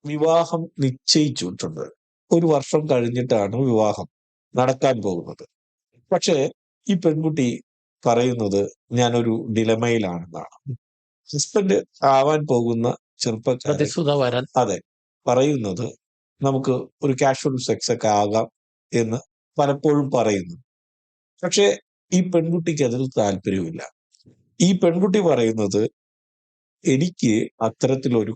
വിവാഹം നിശ്ചയിച്ചിട്ടുണ്ട്. 1 വർഷം കഴിഞ്ഞിട്ടാണ് വിവാഹം നടക്കാൻ പോകുന്നത്. പക്ഷേ ഈ പെൺകുട്ടി പറയുന്നത് ഞാനൊരു ഡിലമയിലാണെന്നാണ്. ഹസ്ബൻഡ് ആവാൻ പോകുന്ന ചെറുപ്പക്കാരൻ പ്രതിസുത വരൻ അതെ പറയുന്നത് നമുക്ക് ഒരു കാഷ്വൽ സെക്സ് ഒക്കെ ആകാം എന്ന് പലപ്പോഴും പറയുന്നു. പക്ഷേ ഈ പെൺകുട്ടിക്ക് അതിൽ താല്പര്യമില്ല. ഈ പെൺകുട്ടി പറയുന്നത് എനിക്ക് അത്തരത്തിലൊരു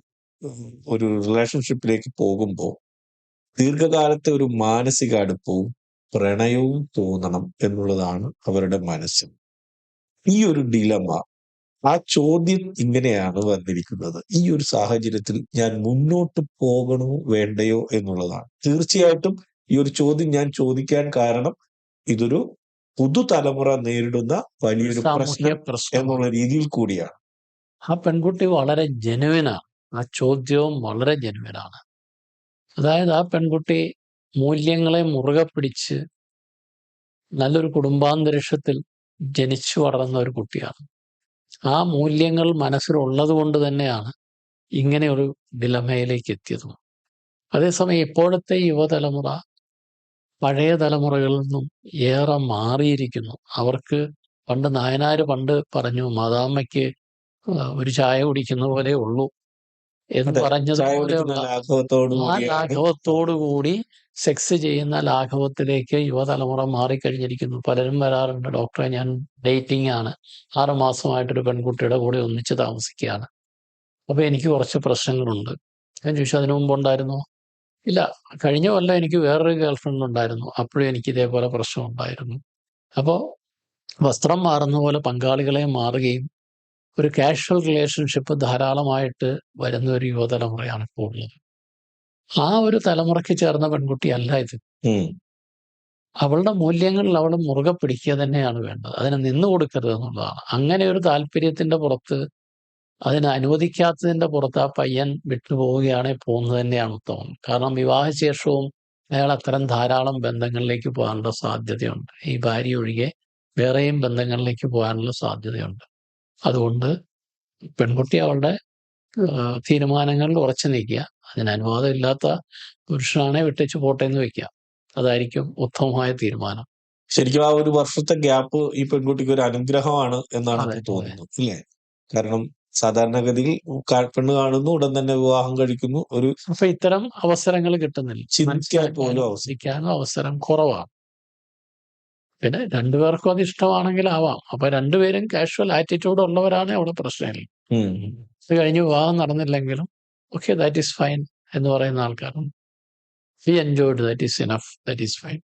ഒരു റിലേഷൻഷിപ്പിലേക്ക് പോകുമ്പോൾ ദീർഘകാലത്തെ ഒരു മാനസിക അടുപ്പവും പ്രണയവും തോന്നണം എന്നുള്ളതാണ് അവരുടെ മനസ്സ്. ഈ ഒരു ഡിലമ, ആ ചോദ്യം ഇങ്ങനെയാണ് വന്നിരിക്കുന്നത്. ഈ ഒരു സാഹചര്യത്തിൽ ഞാൻ മുന്നോട്ട് പോകണോ വേണ്ടയോ എന്നുള്ളതാണ്. തീർച്ചയായിട്ടും ഈ ഒരു ചോദ്യം ഞാൻ ചോദിക്കാൻ കാരണം ഇതൊരു പുതുതലമുറ നേരിടുന്ന വലിയൊരു സാമൂഹ്യ പ്രശ്നം പ്രശ്നമാണ്. എന്നുള്ള രീതിയിൽ കൂടിയാണ്. ആ പെൺകുട്ടി വളരെ ജെനുവിനാണ്. ആ ചോദ്യവും വളരെ ജെനുവിനാണ്. അതായത് ആ പെൺകുട്ടി മൂല്യങ്ങളെ മുറുകെ പിടിച്ച് നല്ലൊരു കുടുംബാന്തരീക്ഷത്തിൽ ജനിച്ചു വളർന്ന ഒരു കുട്ടിയാണ്. ആ മൂല്യങ്ങൾ മനസ്സിലുള്ളത് കൊണ്ട് തന്നെയാണ് ഇങ്ങനെ ഒരു ഡിലമയിലേക്ക് എത്തിയതും. അതേസമയം ഇപ്പോഴത്തെ യുവതലമുറ പഴയ തലമുറകളിൽ നിന്നും ഏറെ മാറിയിരിക്കുന്നു. അവർക്ക് നായനാര് പണ്ട് പറഞ്ഞു, മാതാമ്മയ്ക്ക് ഒരു ചായ കുടിക്കുന്ന പോലെ ഉള്ളൂ എന്ന് അതെ, ചായ കുടിക്കുന്ന പറഞ്ഞതുപോലെയുള്ള ലാഘവത്തോടു ആ കൂടിയാണ് ലാഘവത്തോടുകൂടി സെക്സ് ചെയ്യുന്ന ലാഘവത്തിലേക്ക് യുവതലമുറ മാറിക്കഴിഞ്ഞിരിക്കുന്നു. പലരും വരാറുണ്ട്, ഡോക്ടറെ ഞാൻ ഡേറ്റിംഗ് ആണ്, 6 മാസമായിട്ടൊരു പെൺകുട്ടിയുടെ കൂടെ ഒന്നിച്ച് താമസിക്കുകയാണ്, അപ്പോൾ എനിക്ക് കുറച്ച് പ്രശ്നങ്ങളുണ്ട്. ഞാൻ ചോദിച്ചു, അതിനു മുമ്പ് ഉണ്ടായിരുന്നോ? ഇല്ല, കഴിഞ്ഞ കൊല്ലം എനിക്ക് വേറൊരു ഗേൾഫ്രണ്ട് ഉണ്ടായിരുന്നു, അപ്പോഴും എനിക്ക് ഇതേപോലെ പ്രശ്നം ഉണ്ടായിരുന്നു. അപ്പോൾ വസ്ത്രം മാറുന്ന പോലെ പങ്കാളികളെ മാറുകയും ഒരു കാഷ്വൽ റിലേഷൻഷിപ്പ് ധാരാളമായിട്ട് വരുന്ന ഒരു യുവതലമുറയാണ് ഇപ്പോൾ ഉള്ളത്. ആ ഒരു തലമുറയ്ക്ക് ചേർന്ന പെൺകുട്ടിയല്ല ഇത്. അവളുടെ മൂല്യങ്ങളിൽ അവൾ മുറുകെ പിടിക്കുക തന്നെയാണ് വേണ്ടത്. അതിന് നിന്നു കൊടുക്കരുത് എന്നുള്ളതാണ്. അങ്ങനെ ഒരു താല്പര്യത്തിന്റെ പുറത്ത്, അതിന് അനുവദിക്കാത്തതിന്റെ പുറത്ത് ആ പയ്യൻ വിട്ടുപോവുകയാണെങ്കിൽ പോകുന്നത് തന്നെയാണ് ഉത്തമം. കാരണം വിവാഹശേഷവും അയാൾ അത്തരം ധാരാളം ബന്ധങ്ങളിലേക്ക് പോകാനുള്ള സാധ്യതയുണ്ട്. ഈ ഭാര്യ ഒഴികെ വേറെയും ബന്ധങ്ങളിലേക്ക് പോകാനുള്ള സാധ്യതയുണ്ട്. അതുകൊണ്ട് പെൺകുട്ടി അവളുടെ തീരുമാനങ്ങളിൽ ഉറച്ചു നിൽക്കുക. അതിന് അനുവാദമില്ലാത്ത പുരുഷനാണെ വിട്ടേച്ച് പോട്ടെ എന്ന് വെക്കുക. അതായിരിക്കും ഉത്തമമായ തീരുമാനം. ശരിക്കും ആ 1 വർഷത്തെ ഗ്യാപ്പ് ഈ പെൺകുട്ടിക്ക് ഒരു അനുഗ്രഹമാണ് എന്നാണ് അതെ, എനിക്ക് അതെ. തോന്നുന്നത്, ഇല്ലേ? കാരണം സാധാരണഗതിയിൽ പെണ്ണ് കാണുന്നു, ഉടൻ തന്നെ വിവാഹം കഴിക്കുന്നു. ഒരു അപ്പൊ ഇത്തരം അവസരങ്ങൾ കിട്ടുന്നില്ല. ചിന്തിക്കാൻ പോലും അവസരം. മനസ്സിലാക്കാനും അവസരം കുറവാണ്. പിന്നെ രണ്ടുപേർക്കും അത് ഇഷ്ടമാണെങ്കിൽ ആവാം. അപ്പൊ രണ്ടുപേരും കാഷ്വൽ ആറ്റിറ്റ്യൂഡ് ഉള്ളവരാണ് അവിടെ പ്രശ്നമില്ല. ഇത് കഴിഞ്ഞ് വിവാഹം നടന്നില്ലെങ്കിലും ഓക്കെ, ദാറ്റ് ഈസ് ഫൈൻ എന്ന് പറയുന്ന ആൾക്കാരും, he enjoyed, that is enough, that is fine.